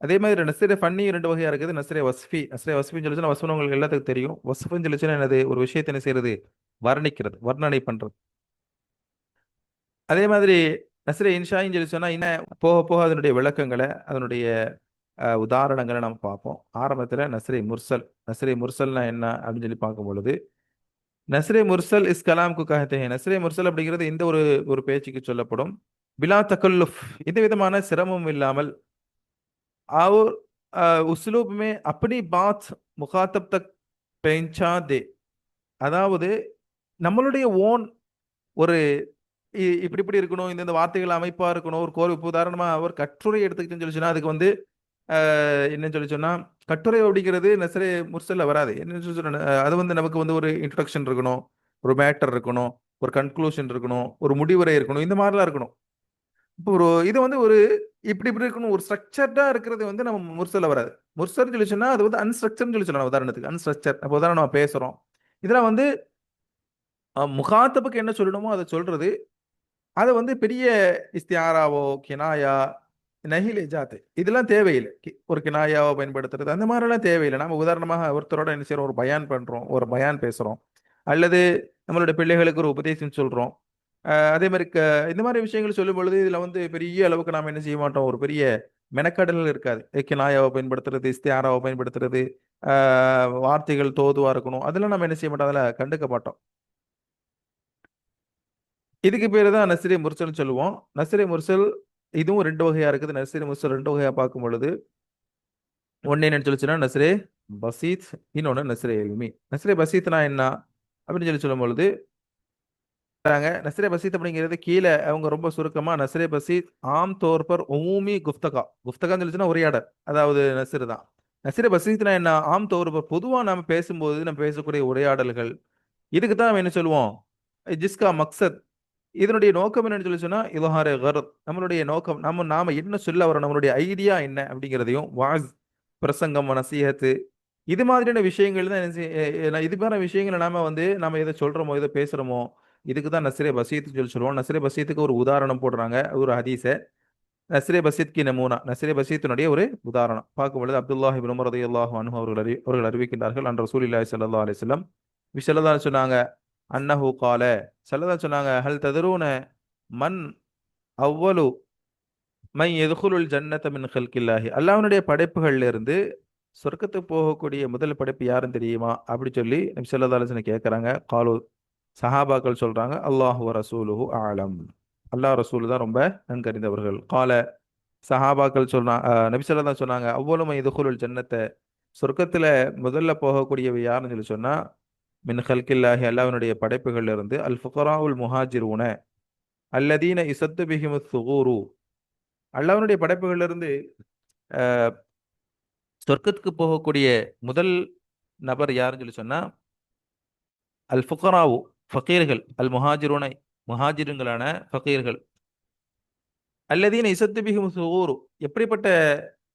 அதே மாதிரி நஸ்ரே ஃபன்னி 2 வகையாக இருக்குது. நஸ்ரே வஸ்ஃபின்னு சொல்லி சொன்னால் வஸ்ஃபுன்னு உங்களுக்கு எல்லாத்துக்கும் தெரியும். வஸ்ஃபுன்னு சொல்லி சொன்னால் என்னது, ஒரு விஷயத்தை என்ன செய்யறது, வர்ணிக்கிறது, வர்ணனை பண்ணுறது. அதே மாதிரி நஸ்ரே இன்ஷாயின்னு சொல்லி சொன்னால் இன்னும் போக போக அதனுடைய விளக்கங்களை, அதனுடைய உதாரணங்களை நம்ம பார்ப்போம். ஆரம்பத்தில் நஸ்ரே முர்சல்னா என்ன அப்படின்னு சொல்லி பார்க்கும் பொழுது, நஸ்ரே முர்சல் இஸ் கலாம் கு கஹத்தே ஹை. நஸ்ரே முர்சல் அப்படிங்கிறது இந்த ஒரு பேச்சுக்கு சொல்லப்படும். பிலா தக்கல்லுஃப், எந்த விதமான சிரமமும் இல்லாமல், और உஸ்லூப் மே அப்படி பாத் முகாத்தப் தக் பஹ்சா தே, அதாவது நம்மளுடைய ஓன் ஒரு இப்படி இப்படி இருக்கணும், இந்த வார்த்தைகள் அமைப்பாக இருக்கணும். இப்போ உதாரணமாக ஒரு கட்டுரை எடுத்துக்கிட்டுன்னு சொல்லி சொன்னால் அதுக்கு வந்து என்னன்னு சொல்லி சொன்னால் கட்டுரை அப்படிங்கிறது நஸ்ரே முர்சல்ல வராது. என்னன்னு சொல்லி சொன்னா அது வந்து நமக்கு வந்து ஒரு இன்ட்ரடக்ஷன் இருக்கணும், ஒரு மேட்டர் இருக்கணும், ஒரு கன்க்ளூஷன் இருக்கணும், ஒரு முடிவுரை இருக்கணும், இந்த மாதிரிலாம் இருக்கணும். இப்போ இது வந்து ஒரு இப்படி இப்படி இருக்கணும், ஒரு ஸ்ட்ரக்சர்டாக இருக்கிறது வந்து நம்ம முர்சல்ல வராது. முர்சல்னு சொல்லி சொன்னால் அது வந்து அன்ஸ்ட்ரக்சர்னு சொல்லி சொல்லலாம். உதாரணத்துக்கு அன்ஸ்ட்ரக்சர். அப்போ உதாரணம் நம்ம பேசுகிறோம், இதெல்லாம் வந்து முகாத்தபுக்கு என்ன சொல்லணுமோ அதை சொல்றது. அதை வந்து பெரிய இஸ்தியாராவோ கினாயா நஹிலே ஜாத்து இதெல்லாம் தேவையில்லை. ஒரு கினாயாவை பயன்படுத்துறது அந்த மாதிரிலாம் தேவையில்லை. நம்ம உதாரணமாக ஒருத்தரோட என்ன செய்யறோம், ஒரு பயான் பண்ணுறோம், ஒரு பயான் பேசுகிறோம், அல்லது நம்மளுடைய பிள்ளைகளுக்கு ஒரு உபதேசம் சொல்கிறோம். அதே மாதிரி இந்த மாதிரி விஷயங்கள் சொல்லும் பொழுது இதில் வந்து பெரிய அளவுக்கு நாம் என்ன செய்ய மாட்டோம், ஒரு பெரிய மெனக்கடல் இருக்காது. கினாயாவை பயன்படுத்துறது, இஸ்தியாராவை பயன்படுத்துறது, வார்த்தைகள் தோதுவாக இருக்கணும், அதெல்லாம் நம்ம என்ன செய்ய மாட்டோம், அதில் கண்டுக்க மாட்டோம். இதுக்கு பேர் தான் நஸ்ரே முர்சல்னு சொல்லுவோம். நஸ்ரே முர்சல் இதுவும் 2 வகையாக இருக்குது. நஸ்ரே முர்சல் 2 வகையாக பார்க்கும் பொழுது ஒன்று என்னன்னு சொல்லிச்சுன்னா நஸ்ரே பசீத், இன்னொன்று நஸ்ரே இல்மி. நஸ்ரே பசீத்னா என்ன அப்படின்னு சொல்லும் பொழுது நஸ்ரே பசீத் அப்படிங்கிறது கீழே அவங்க ரொம்ப சுருக்கமா நஸ்ரே பசீத் ஆம் தோர் பர் உமூமி குஃப்தகா, குஃப்தகான்னு சொல்லிச்சுன்னா உரையாடல், அதாவது நஸ்ர் தான். நஸ்ரே பசீத்னா என்ன, ஆம் தோர் பர் பொதுவா நம்ம பேசும்போது நம்ம பேசக்கூடிய உரையாடல்கள், இதுக்கு தான் நம்ம என்ன சொல்லுவோம், ஜிஸ்கா மக்சத், இதனுடைய நோக்கம் என்னன்னு சொல்லி சொன்னா இலஹாரே கரத், நம்மளுடைய நோக்கம் நாம என்ன சொல்ல வரோம், நம்மளுடைய ஐடியா என்ன அப்படிங்கிறதையும், வாஸ் பிரசங்கம் நசீஹத்து, இது மாதிரியான விஷயங்கள் தான் இது மாதிரி விஷயங்களை நாம எதை சொல்றோமோ எதை பேசுறோமோ இதுக்கு தான் நஸ்ரே பசீத் சொல்லி சொல்லுவோம். நஸ்ரே பசீத்துக்கு ஒரு உதாரணம் போடுறாங்க, ஒரு ஹதீஸை. நஸ்ரே பசீத் கி நமூனா, நஸ்ரே பசீத்தினுடைய ஒரு உதாரணம் பார்க்கும் பொழுது அப்துல்லாஹ் இப்னு உமர் ரலியல்லாஹு அன்ஹு அவர்கள் அறிவிக்கின்றார்கள், அன் ரசூலில்லாஹி ஸல்லல்லாஹு அலைஹி வஸல்லம் ஸல்லல்லாஹு சொன்னாங்க, அன்னஹு கால, ஸல்லல்லாஹு சொன்னாங்க, ஹல் ததரூன மன் அவ்வலு மை எதுகுலுல் ஜன்னத மின் ஹல்கில்லாஹி, அல்லாஹ்வுடைய படைப்புகள்ல இருந்து சொர்க்கத்துக்கு போகக்கூடிய முதல் படைப்பு யாருன்னு தெரியுமா அப்படி சொல்லி நபி ஸல்லல்லாஹு அலைஹி வஸல்லம் கேட்கறாங்க. காலு, சஹாபாக்கள் சொல்றாங்க, அல்லாஹு வ ரசூலுஹு ஆலம், அல்லாஹ் ரசூல் தான் ரொம்ப நன்கறிந்தவர்கள். கால, சஹாபாக்கள் நபி ஸல்லல்லாஹு அலைஹி சொன்னாங்க, அவ்வளவு எதுகுலுல் ஜன்னத்தை, சொர்க்கத்துல முதல்ல போகக்கூடியவை யாருன்னு சொல்லி சொன்னா, மின் ஹல்கில்லாஹி, அல்லாஹ்வினுடைய படைப்புகள்ல இருந்து, அல் ஃபுகராவுல் முஹாஜிரூன அல்லதீன இசத்து பிஹிமு சுகூரு, அல்லாஹ்வினுடைய படைப்புகள்ல இருந்து அஹ், சொர்க்கத்துக்கு போகக்கூடிய முதல் நபர் யாருன்னு சொல்லி சொன்னா, அல் ஃபுகராவு, ஃபகீர்கள், அல் முஹாஜிரூனை, முஹாஜிருங்களான ஃபகீர்கள், அல்லதீன இசத்து பிஹிமு சுகூரு, எப்படிப்பட்ட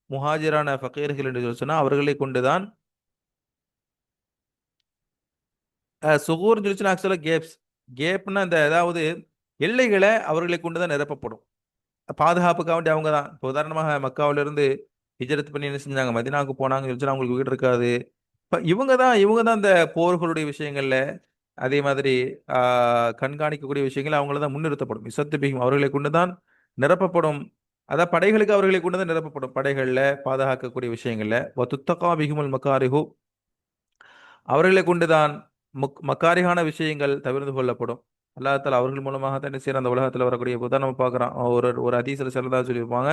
முஹாஜிரான ஃபகீர்கள் என்று சொல்லி சொன்னா, அவர்களை கொண்டுதான், சுகூர்னு சொல்லிச்சுன்னா ஆக்சுவலாக கேப்ஸ், கேப்னா இந்த அதாவது எல்லைகளை அவர்களை கொண்டு தான் நிரப்பப்படும். பாதுகாப்புக்காக வேண்டி அவங்க தான். இப்போ உதாரணமாக மக்காவிலிருந்து ஹிஜ்ரத் பண்ணி என்ன செஞ்சாங்க, மதினாவுக்கு போனாங்கன்னு சொல்லிச்சுன்னா அவங்களுக்கு வீடு இருக்காது. இப்போ இவங்க தான் இந்த போர்களுடைய விஷயங்கள்ல, அதே மாதிரி கண்காணிக்கக்கூடிய விஷயங்கள் அவங்கள தான் முன்னிறுத்தப்படும். இசத்து பிகும், அவர்களை கொண்டு தான் நிரப்பப்படும். அதான் படைகளுக்கு அவர்களை கொண்டு தான் நிரப்பப்படும், படைகளில் பாதுகாக்கக்கூடிய விஷயங்கள்ல. துத்தகா பிகுமல் மக்காரிஹு, அவர்களை கொண்டுதான் மக்காரிகான விஷயங்கள் தவிர்த்து கொள்ளப்படும். அல்லாஹ் தஆலா அவர்கள் மூலமாக தான் என்ன செய்யற, அந்த உலகத்தில் வரக்கூடிய புதான் நம்ம பார்க்குறோம். ஒரு ஒரு ஹதீஸ்ல சிலதா சொல்லியிருப்பாங்க,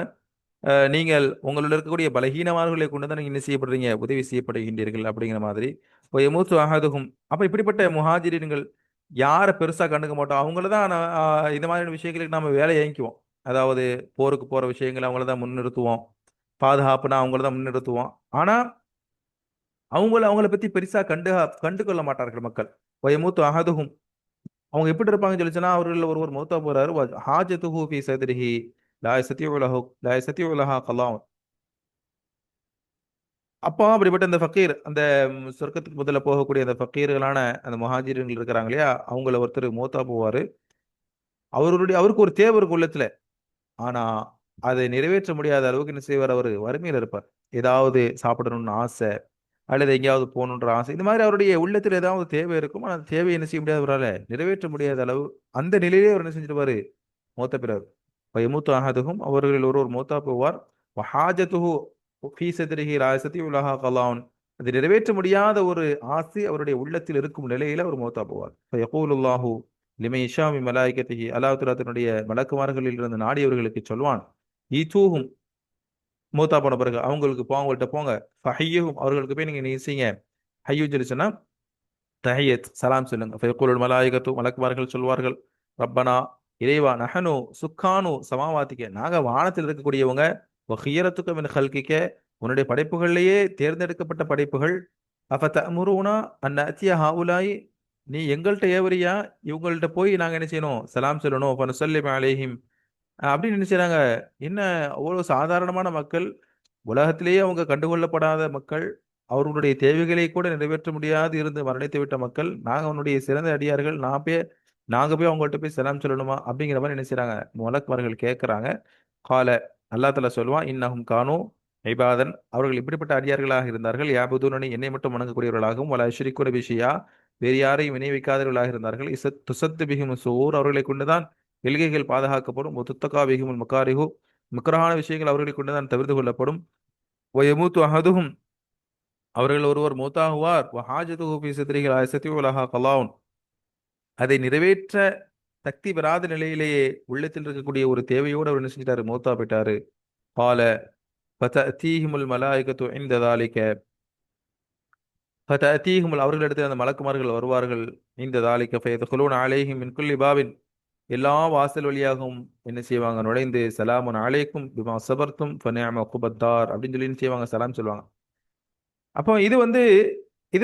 நீங்கள் உங்களில் இருக்கக்கூடிய பலகீனமானவர்களை கொண்டு தான் நீங்கள் என்ன செய்யப்படுறீங்க, உதவி செய்யப்படுகின்றீர்கள் அப்படிங்கிற மாதிரி. இப்போ எமூத்து அஹதுஹும், அப்போ இப்படிப்பட்ட முஹாஜிரின்கள் யாரை பெருசாக கண்டுக்க மாட்டோம், அவங்கள தான் இந்த மாதிரியான விஷயங்களுக்கு நம்ம வேலை இயங்கிக்குவோம். அதாவது போருக்கு போகிற விஷயங்களை அவங்கள தான் முன்னிறுத்துவோம், பாதுகாப்புனா அவங்கள தான் முன்னிறுத்துவோம். ஆனால் அவங்கள பத்தி பெருசா கண்டு கொள்ள மாட்டார்கள் மக்கள். வயமூத்து அஹதுஹும், அவங்க எப்படி இருப்பாங்கன்னு சொல்லி சொன்னா, அவர்கள் ஒருவர் மௌத்தா போறாரு, ஹாஜத்துஹு ஃபீ சத்ரிஹி லா யஸ்தியு லஹு லா யஸ்தியு லஹா கலாம். அப்போ அப்படிப்பட்ட அந்த ஃபக்கீர், அந்த சொர்க்கத்துக்கு முதல்ல போகக்கூடிய அந்த ஃபக்கீர்களான அந்த முஹாஜிர்கள் இருக்கிறாங்க இல்லையா, அவங்கள ஒருத்தர் மௌத்தா போவாரு. அவருக்கு ஒரு தேவை இருக்கும் உள்ளத்துல. ஆனா அதை நிறைவேற்ற முடியாத அளவுக்கு என்ன செய்வார், அவர் வறுமையில் இருப்பார். ஏதாவது சாப்பிடணும்னு ஆசை, அல்லது எங்கேயாவது போகணுன்ற ஆசை, இந்த மாதிரி அவருடைய உள்ளத்தில் ஏதாவது தேவை இருக்கும். ஆனால் அந்த தேவையை என்ன செய்ய முடியாது, அவரால் நிறைவேற்ற முடியாத அளவு அந்த நிலையிலே அவர் என்ன செஞ்சிருவாரு, மூத்த பிறர். மூத்த ஆகாதுகும், அவர்கள் ஒருவர் மூத்தா போவார். வஹாஜத்துஹு ஃபீ சத்ரிஹி லா யஸ்ததிஉ லஹா கலான், அது நிறைவேற்ற முடியாத ஒரு ஆசை அவருடைய உள்ளத்தில் இருக்கும் நிலையில அவர் மூத்தா போவார். யகூலுல்லாஹு லிமை யஷா மின் மலாயிகத்திஹி, அல்லாஹ் தஆலா தன்னுடைய மலக்குமார்களில் இருந்து நாடியவர்களுக்கு சொல்வான், ஈதூஹும், மூத்தா போன பிறகு அவங்களுக்கு அவங்கள்ட்ட போங்க, ஃபஹய்யுஹும், அவர்களுக்கு போய் நீங்க செய்யுங்க. ஹய்யு சொல்லி சொன்னா தஹியத், சலாம் சொல்லுங்க. ஃபயக்கூலுல் மலாயிகத்து, மலக்குமார்கள் சொல்வார்கள், ரப்பனா, இறைவா, நஹனு சுக்கானு சமாவாத்திக்க, நாங்க வானத்தில் இருக்கக்கூடியவங்க, வஹியரத்துக்க மின் ஹல்கிக்க, உன்னுடைய படைப்புகள்லேயே தேர்ந்தெடுக்கப்பட்ட படைப்புகள், அஃப தஅமுருனா அன் நஅத்திய ஹாஉலாயி, நீ எங்கள்கிட்ட ஏவரியா, இவங்கள்ட்ட போய் நாங்க என்ன செய்யணும், சலாம் சொல்லணும், ஃபனுசல்லிம அலைஹிம் அப்படின்னு என்ன செய்றாங்க. என்ன, அவ்வளவு சாதாரணமான மக்கள், உலகத்திலேயே அவங்க கண்டுகொள்ளப்படாத மக்கள், அவர்களுடைய தேவைகளை கூட நிறைவேற்ற முடியாது இருந்து மரணித்து விட்ட மக்கள், நாங்க அவனுடைய சிறந்த அடியார்கள், நாங்க போய் அவங்கள்ட்ட போய் சலாம் சொல்லணுமா அப்படிங்கிற மாதிரி என்ன செய்றாங்க, மலக்குமார்கள் கேட்கறாங்க. கால, அல்லாஹ் தஆலா சொல்லுவான், இன்னஹும் கானு இபாதன், அவர்கள் இப்படிப்பட்ட அடியார்களாக இருந்தார்கள், யாபுதூனனி, என்னை மட்டும் வணங்கக்கூடியவர்களாகவும், வலா யுஷ்ரிக்கூன பி ஷைஆ, வேறு யாரையும் இணை வைக்காதவர்களாக இருந்தார்கள். துசத்து பிஹிம் சூர், அவர்களை கொண்டுதான் எல்கைகள் பாதுகாக்கப்படும். துத்தகா பிஹிமுல் மக்காரிஹு, முக்கரான விஷயங்கள் அவர்களை கொண்டுதான் தவிர்த்து கொள்ளப்படும். வயமூத்து அஹதுஹும், அவர்கள் ஒருவர் மூத்தாகுவார். வஹாஜதுஹு ஃபீ ஸத்ரிஹி லா யஸ்ததிஉ லஹா கலாஉன், அதை நிறைவேற்ற சக்தி பெறாத நிலையிலேயே உள்ளத்தில் இருக்கக்கூடிய ஒரு தேவையோடு அவர் என்ன செஞ்சிட்டாரு, மூத்தா போயிட்டாரு. கால ஃபதஅதீஹிமுல் மலாயிகத்து இன்த ذلك, ஃபதஅதீஹும் அவர்களிடத்தில் அந்த மலக்குமார்கள் வருவார்கள். இந்த தாலிக ஃபயத்குலூன அலைஹிம் மின் குல்லி பாபின் எல்லா வாசல் வழியாகவும் என்ன செய்வாங்க நுழைந்து சலாமுன் அலைக்கும் பிமா சபர்த்தும் ஃபனிஅம உக்பத்தார் அப்படின்னு சொல்லி என்ன செய்வாங்க சலாம் சொல்லுவாங்க. அப்போ இது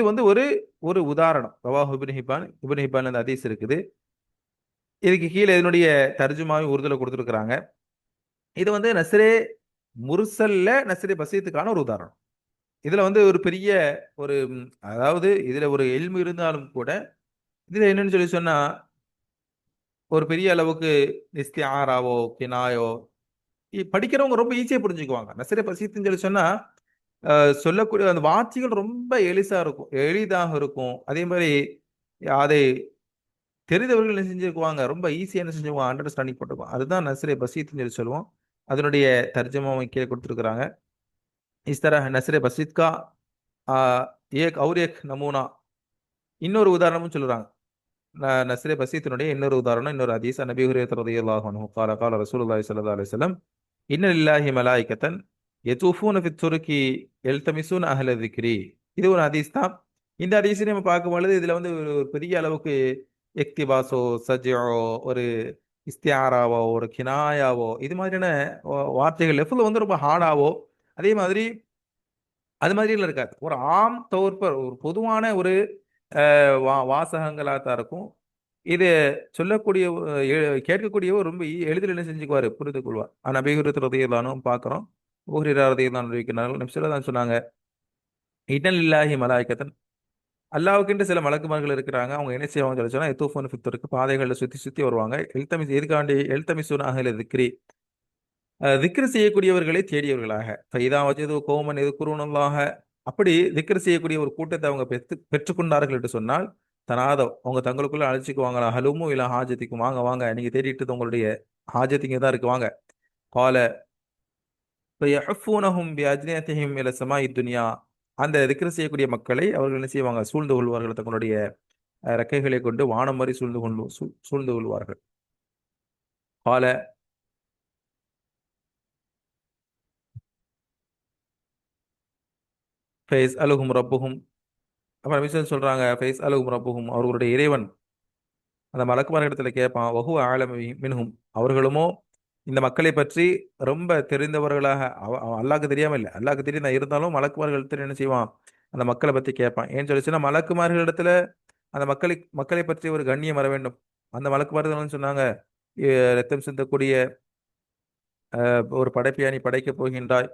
வந்து ஒரு ஒரு உதாரணம். ரவாஹு இப்னு ஹிப்பான் அந்த ஹதீஸ் இருக்குது. இதுக்கு கீழே இதனுடைய தர்ஜுமாவை உருதுல கொடுத்துருக்குறாங்க. இது வந்து நஸ்ரே முர்சல்ல நஸ்ரே பசீத்துக்கான ஒரு உதாரணம். இதுல வந்து ஒரு பெரிய ஒரு அதாவது இதுல ஒரு எல்மு இருந்தாலும் கூட இதுல என்னன்னு சொல்லி சொன்னா ஒரு பெரிய அளவுக்கு இஸ்திஆராவோ கினாயோ படிக்கிறவங்க ரொம்ப ஈஸியா புரிஞ்சுக்குவாங்க. நஸ்ரே பசீத்துன்னு சொல்லி சொன்னா சொல்லக்கூடிய அந்த வார்த்தைகள் ரொம்ப எளிதாக இருக்கும். அதே மாதிரி அதை தெரிந்தவர்கள் என்ன செஞ்சிருக்குவாங்க ரொம்ப ஈஸியா என்ன செஞ்சுக்குவாங்க அண்டர்ஸ்டாண்டிங் போட்டுக்குவாங்க. அதுதான் நஸ்ரே பசீத்னு சொல்லி சொல்லுவோம். அதனுடைய தர்ஜமாவை கீழே கொடுத்துருக்குறாங்க. इस तरह नसर बसीत का एक और एक नमूना இன்னொரு உதாரணமும் சொல்லுறாங்க. நஸ்ரே பசீத்தினுடைய இன்னொரு உதாரணம் இன்னொரு ஹதீஸ் நபி ஹுரைரா ரலியல்லாஹு அன்ஹு قال قال رسول الله صلى الله عليه وسلم ان لله ملائكه يطوفون في الطرق يلتمسون اهل الذكر. இது ஒரு ஹதீஸ் தான். இந்த ஹதீஸை நம்ம பார்க்கும்பொழுது இதுல வந்து ஒரு பெரிய அளவுக்கு இக்திபாஸோ சஜ்ஜோ ஒரு இஸ்தியாராவோ ஒரு கினாயாவோ இது மாதிரியான வார்த்தைகள் லெஃப்ட்ல வந்து ரொம்ப ஹார்டாவோ அதே மாதிரி அது மாதிரிலாம் இருக்காது. ஒரு ஆம் தோற்பர் ஒரு பொதுவான ஒரு வாசகங்களா தான் இருக்கும். இது சொல்லக்கூடிய கேட்கக்கூடியவர் ரொம்ப எளிதில் என்ன செஞ்சுக்குவாரு புரிந்து கொள்வார். ஆனா நபி ரலியல்லாஹு பார்க்கிறோம். அபூ ஹுரைரா ரலியல்லாஹு அறிவிக்கிறார்கள். நபி ஸல்லல்லாஹு அலைஹி சொன்னாங்க இன்ன லில்லாஹி மலாயிகத்தன் அல்லாஹ்வுக்கென்று சில மலக்குமார்கள் இருக்கிறாங்க. அவங்க என்ன செய்வாங்கன்னு சொல்லி சொன்னா யதூஃபூன ஃபித் பாதைகளில் சுத்தி சுத்தி வருவாங்க. எதுக்காண்டி எல்தமிஸூன அஹ்ல திக்ரி திக்ர் செய்யக்கூடியவர்களை தேடியவர்களாக ஃபைதா வஜது கோமன் எதுக்குருனல்லாக அப்படி திக்ர் செய்யக்கூடிய ஒரு கூட்டத்தை அவங்க பெற்றுக்கொண்டார்கள் என்று சொன்னால் தனாதவ் அவங்க தங்களுக்குள்ள அழைச்சிக்குவாங்களா ஹலுமு இல்ல ஹாஜத்திக்கும் வாங்க வாங்க நீங்க தேடிட்டு உங்களுடைய ஹாஜத்திங்க தான் இருக்கு வாங்க கால ஃபயஹஃபூனஹும் பிஅஜ்னியத்திஹிம் இல ஸமாஇ துன்யா அந்த திக்ர் செய்யக்கூடிய மக்களை அவர்கள் என்ன செய்வாங்க சூழ்ந்து கொள்வார்கள் தங்களுடைய ரெக்கைகளை கொண்டு வானம் வரை சூழ்ந்து கொள்வார்கள். கால ஃபைஸ் அலுஹும் ரப்புஹும் அப்புறம் விஷயம் சொல்றாங்க ஃபைஸ் அலுஹும் ரப்புஹும் அவர்களுடைய இறைவன் அந்த மலக்குமார்களிடத்துல கேட்பான் வஹுவ ஆலம் மின்ஹும் அவர்களுமோ இந்த மக்களை பற்றி ரொம்ப தெரிந்தவர்களாக அல்லாஹ்க்கு தெரியாம இல்லை அல்லாஹ்க்கு தெரியும் இருந்தாலும் மலக்குமார்கள் என்ன செய்வான் அந்த மக்களை பத்தி கேட்பான். ஏன்னு சொல்லிச்சுன்னா மலக்குமார்களிடத்துல அந்த மக்களை பற்றி ஒரு கண்ணியம் வர வேண்டும். அந்த மலக்குமார்கள் சொன்னாங்க ரத்தம் சிந்தக்கூடிய ஒரு படைப்பையா நீ படைக்கப் போகின்றாய்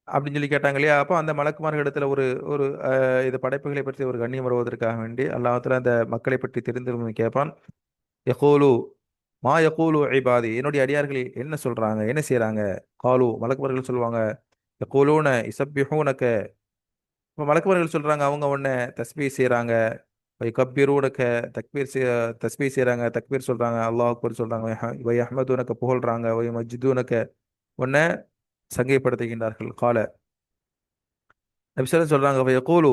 அப்படின்னு சொல்லி கேட்டாங்க இல்லையா. அப்போ அந்த மலக்குமார்களிடத்துல ஒரு ஒரு இது படைப்புகளை பற்றி ஒரு கண்ணியம் வருவதற்காக வேண்டி அல்லாஹ்வுத்தாலா அந்த மக்களை பற்றி தெரிந்து கேட்பான். யகூலு மா யகூலு இபாதி என்னுடைய அடியார்கள் என்ன சொல்றாங்க என்ன செய்றாங்க. காலு மலக்குமார்கள் சொல்லுவாங்க யகூலூன இசப்பிஹூனக இப்போ மலக்குமார்கள் சொல்றாங்க அவங்க உன்னை தஸ்பீஹ் செய்றாங்க. கப்பீரூனக தஸ்பீஹ் செய்றாங்க தக்பீர் சொல்றாங்க அல்லாஹ் அக்பர் சொல்றாங்க வை அஹ்மதுனக்க புகழ்றாங்க வை மஜ்துனக்க உன்னை சங்கைப்படுத்துகின்றார்கள். கால நபிசல்லா சொல்றாங்க யகூலு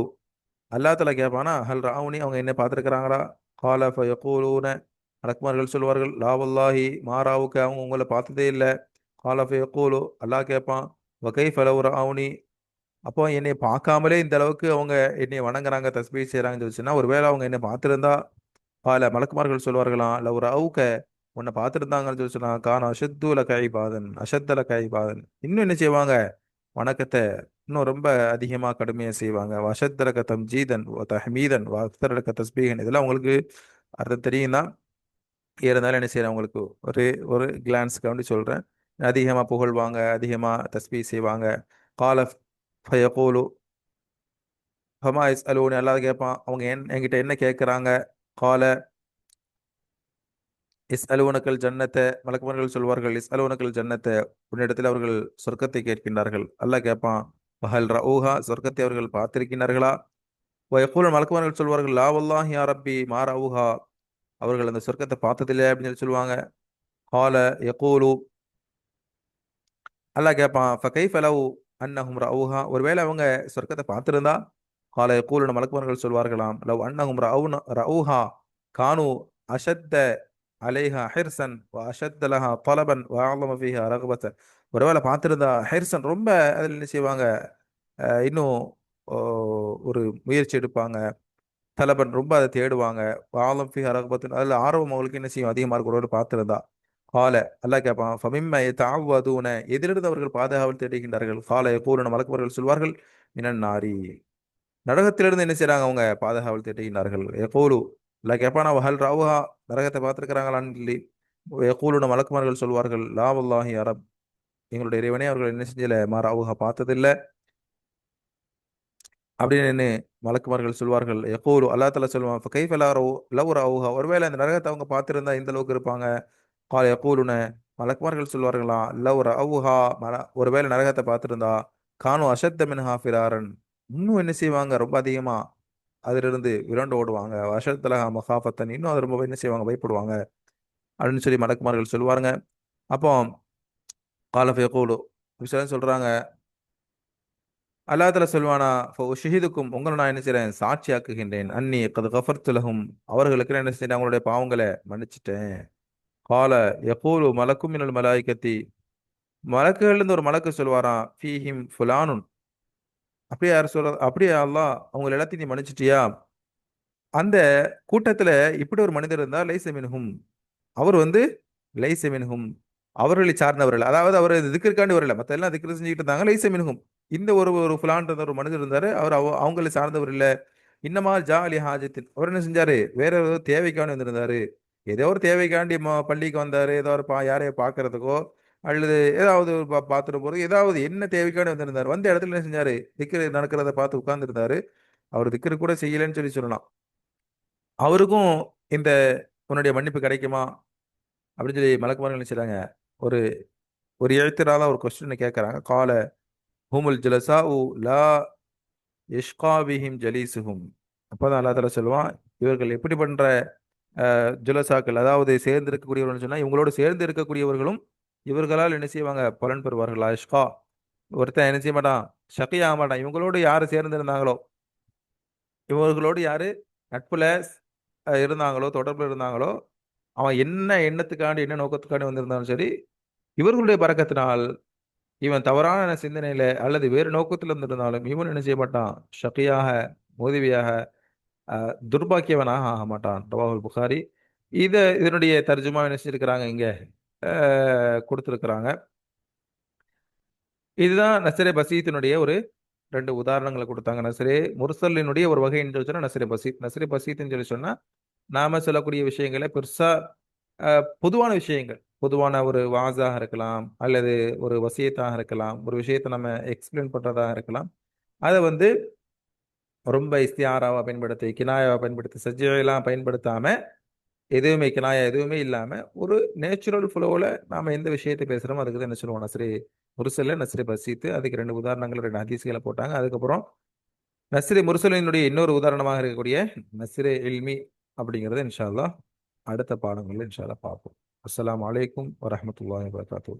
அல்லா தஆலா கேட்பானா ஹல் ரஅவுனி அவங்க என்ன பார்த்துருக்கிறாங்களா. கால ஃபயகூலூன மலக்குமார்கள் சொல்வார்கள் லா வல்லாஹி மாராவுக்க அவங்க உங்களை பார்த்ததே இல்லை. கால ஃபயகூலு அல்லாஹ் கேட்பான் வகைஃப லவ் ரஅவுனி அப்போ என்னை பார்க்காமலே இந்த அளவுக்கு அவங்க என்னை வணங்குறாங்க தஸ்பீஹ் செய்கிறாங்கன்னு சொல்லிச்சுன்னா ஒருவேளை அவங்க என்னை பார்த்துருந்தா கால மலக்குமார்கள் சொல்வார்களாம் லவ் ரஅவுக உன்னை பார்த்துருந்தாங்கன்னு சொல்லி சொன்னா கான அஷத்துல கைபாதன் அஷத்தல கைபாதன் இன்னும் என்ன செய்வாங்க வணக்கத்தை இன்னும் ரொம்ப அதிகமாக கடுமையாக செய்வாங்க. வஷத்தரக தம்ஜீதன் தஹ்மீதன் வக்தரக தஸ்பீகன் இதெல்லாம் உங்களுக்கு அர்த்தம் தெரியும் தான். இருந்தாலும் என்ன செய்யறேன் உங்களுக்கு ஒரு ஒரு கிளான்ஸ்க்கு வேண்டி சொல்றேன். அதிகமாக புகழ்வாங்க அதிகமாக தஸ்பீஹ் செய்வாங்க. கால ஃபயகூலு ஃபமா யஸ்அலூனி அல்லாஹ் கேட்பான் அவங்க என்கிட்ட என்ன கேட்குறாங்க. கால இஸ்அலூனக்கல் ஜன்னத்தை மலக்குமார்கள் சொல்வார்கள் இஸ்அலூனக்கல் ஜன்னத்தை உன்னிடத்தில் அவர்கள் சொர்க்கத்தை கேட்கின்றார்கள். அல்லாஹ் கேட்பான் பஹல் ரஊஹா சொர்க்கத்தை அவர்கள் பார்த்திருக்கிறார்களா. வயக்கூல மலக்குமார்கள் சொல்வார்கள் லா வல்லாஹி யா ரப்பி மா ரஊஹா அவர்கள் அந்த சொர்க்கத்தை பார்த்ததில்லை அப்படின்னு சொல்லி சொல்லுவாங்க. கால யகூலு அல்லாஹ் கேட்பான் ஃபகைஃப லவ் அன்னஹும் ரஊஹா ஒருவேளை அவங்க சொர்க்கத்தை பார்த்திருந்தா. கால யகூலுன மலக்குமார்கள் சொல்வார்களாம் லவ் அன்னஹும் ரஊஹா கானு அஷத்த அலைஹா ஹிர்சன் வ அஷத்த லஹா தலபன் வ அஅலம ஃபீஹா ரக்பத்தன் ஒருவேளை பார்த்திருந்தா ஹிர்சன் ரொம்ப அதில் என்ன செய்வாங்க இன்னும் ஒரு முயற்சி எடுப்பாங்க. தலபன் ரொம்ப அதை தேடுவாங்க. ஆலம் ஃபி ரகபத்தின் அதில் ஆர்வம் அவங்களுக்கு என்ன செய்யும், அதிகமாக இருக்கிறோடு பார்த்துருந்தா. கால அல்லாஹ் கேட்பான் ஃபமிம்ம தாவதூன எதிலிருந்து அவர்கள் பாதுகாவல் தேடுகின்றார்கள். கால எப்பூரண மலக்குவர்கள் சொல்வார்கள் மினன் நாரி நரகத்திலிருந்து என்ன செய்றாங்க அவங்க பாதுகாவல் தேடுகின்றார்கள். எப்போலு அல்லாஹ் கேட்பானா வஹல் ராவுஹா நரகத்தை பார்த்துருக்கிறாங்களான்னு சொல்லி யகூலுன மலக்குமார்கள் சொல்வார்கள் லா வல்லாஹி அரப் எங்களுடைய இறைவனே அவர்கள் என்ன செஞ்சல மா ராவுஹா பார்த்ததில்லை அப்படின்னு மலக்குமார்கள் சொல்வார்கள். யகூலு அல்லாஹ் தஆலா சொல்லுவான் கைஃப லா ரவு லவ் ரவுஹா ஒருவேளை அந்த நரகத்தை அவங்க பார்த்திருந்தா இந்த அளவுக்கு இருப்பாங்க. கால யகூலுன மலக்குமார்கள் சொல்வார்களாம் லவ் ரவுஹா ஒருவேளை நரகத்தை பார்த்திருந்தா கானு அஷத்த மின்ஹா ஃபிராரன் இன்னும் என்ன செய்வாங்க ரொம்ப அதிகமா அதிலிருந்து விரண்டு ஓடுவாங்க. அஷத்தலஹா மகாஃபத்தன் இன்னும் அது ரொம்ப என்ன செய்வாங்க பயப்படுவாங்க அப்படின்னு சொல்லி மலக்குமார்கள் சொல்லுவாங்க. அப்போ கால ஃபயகூலு சொல்றாங்க அல்லாஹ் தஆலா சொல்வானா ஷஹீதுக்கும் உங்களை நான் என்ன செய்றேன் சாட்சியாக்குகின்றேன் அன்னி கது கஃபர்த்து லஹும் அவர்களுக்கு நான் என்ன செய்றேன் அவங்களுடைய பாவங்களை மன்னிச்சிட்டேன். கால யகூலு மலக்கும் மினல் மலாயிகத்தி மலக்குகள்ல இருந்து ஒரு மலக்கு சொல்வாராம் ஃபீஹிம் ஃபுலானுன் அப்படியே யார் சொல்ற அப்படியே அல்லாஹ் அவங்க எல்லாத்தையும் நீ மன்னிச்சிட்டியா அந்த கூட்டத்துல இப்படி ஒரு மனிதர் இருந்தா லைஸ மின்ஹும் அவர் வந்து லைஸ மின்ஹும் அவர்களை சார்ந்தவர்கள் அதாவது அவர் திக்கிற்காண்டி வரல மத்த எல்லாம் திக்ரு செஞ்சுக்கிட்டு இருந்தாங்க லைஸ மின்ஹும் இந்த ஒரு ஃபுலான் இருந்த ஒரு மனிதர் இருந்தாரு அவர் அவங்களை சார்ந்தவர் இல்ல. இன்னமா ஜாலி ஹாஜத்தின் அவர் என்ன செஞ்சாரு வேற ஏதோ தேவைக்காண்டி வந்திருந்தாரு. ஏதோ ஒரு தேவைக்காண்டி பள்ளிக்கு வந்தாரு ஏதோ ஒரு யாரையோ பார்க்கறதுக்கோ அல்லது ஏதாவது ஒரு பாத்துட்டு போறது ஏதாவது என்ன தேவைக்காண்டி வந்திருந்தாரு. வந்த இடத்துல என்ன செஞ்சாரு திக்ரு நடக்கிறத பார்த்து உட்கார்ந்துருந்தாரு. அவர் திக்ரு கூட செய்யலன்னு சொல்லலாம். அவருக்கும் இந்த உன்னுடைய மன்னிப்பு கிடைக்குமா அப்படின்னு சொல்லி மலக்குமார்கள் நினைச்சாங்க. ஒரு ஒரு எழுத்துறால ஒரு கொஸ்டின் கேட்கறாங்க. கால ஹுமுல் ஜலசா லா யஷ்காபிஹிம் ஜலீசுஹும் அப்பதான் அல்லா தஆலா சொல்லுவான் இவர்கள் எப்படி பண்ற ஜுலசாக்கள் அதாவது சேர்ந்து இருக்கக்கூடியவர்கள் சொன்னா இவங்களோடு சேர்ந்து இருக்கக்கூடியவர்களும் இவர்களால் என்ன செய்வாங்க பலன் பெறுவார்கள். அஷ்கா ஒருத்தன் என்ன செய்ய மாட்டான் ஷகி ஆக மாட்டான். இவங்களோடு யாரு சேர்ந்து இருந்தாங்களோ இவர்களோடு யாரு நட்புல இருந்தாங்களோ தொடர்புல இருந்தாங்களோ அவன் என்ன எண்ணத்துக்காண்டி என்ன நோக்கத்துக்காண்டி வந்திருந்தாலும் சரி இவர்களுடைய பறக்கத்தினால் இவன் தவறான சிந்தனையில அல்லது வேறு நோக்கத்தில் இருந்திருந்தாலும் இவன் என்ன செய்ய மாட்டான் ஷகியாக உதவியாக துர்பாக்கியவனாக ஆக மாட்டான். ரவாஹுல் புகாரி இதனுடைய தர்ஜுமா என்ன செஞ்சிருக்கிறாங்க இங்க கொடுத்துருக்குறாங்க. இதுதான் நஸ்ரே பசீத்தினுடைய ஒரு ரெண்டு உதாரணங்களை கொடுத்தாங்க. நஸ்ரே முர்சலினுடைய ஒரு வகைன்னு சொன்னா நஸ்ரே பசீத். நஸ்ரே பசீத்னு சொல்லி சொன்னா நாம சொல்லக்கூடிய விஷயங்களை பெருசா பொதுவான விஷயங்கள் பொதுவான ஒரு வாஸாக இருக்கலாம் அல்லது ஒரு வசியத்தாக இருக்கலாம் ஒரு விஷயத்தை நம்ம எக்ஸ்பிளைன் பண்றதாக இருக்கலாம். அதை வந்து ரொம்ப இஸ்தியாராவை பயன்படுத்தி கினாயாவை பயன்படுத்தி சஜ்ஜையெல்லாம் பயன்படுத்தாம எதுவுமே கினாயா எதுவுமே இல்லாம ஒரு நேச்சுரல் ஃப்ளோவில் நாம எந்த விஷயத்தை பேசுறோமோ அதுக்கு தான் என்ன சொல்லுவோம் நஸ்ரே முர்சல்ல நஸ்ரே பசீத்து. அதுக்கு ரெண்டு உதாரணங்கள் ரெண்டு ஹதீஸ்களை போட்டாங்க. அதுக்கப்புறம் நஸ்ரே முர்சலினுடைய இன்னொரு உதாரணமாக இருக்கக்கூடிய நஸ்ரே இல்மி அப்படிங்கிறத இன்ஷா அல்லாஹ் அடுத்த பாடங்களில் இன்ஷா அல்லாஹ் பார்ப்போம். அஸ்ஸலாமு அலைக்கும் வரஹ்மத்துல்லாஹி வபரகாத்துஹு.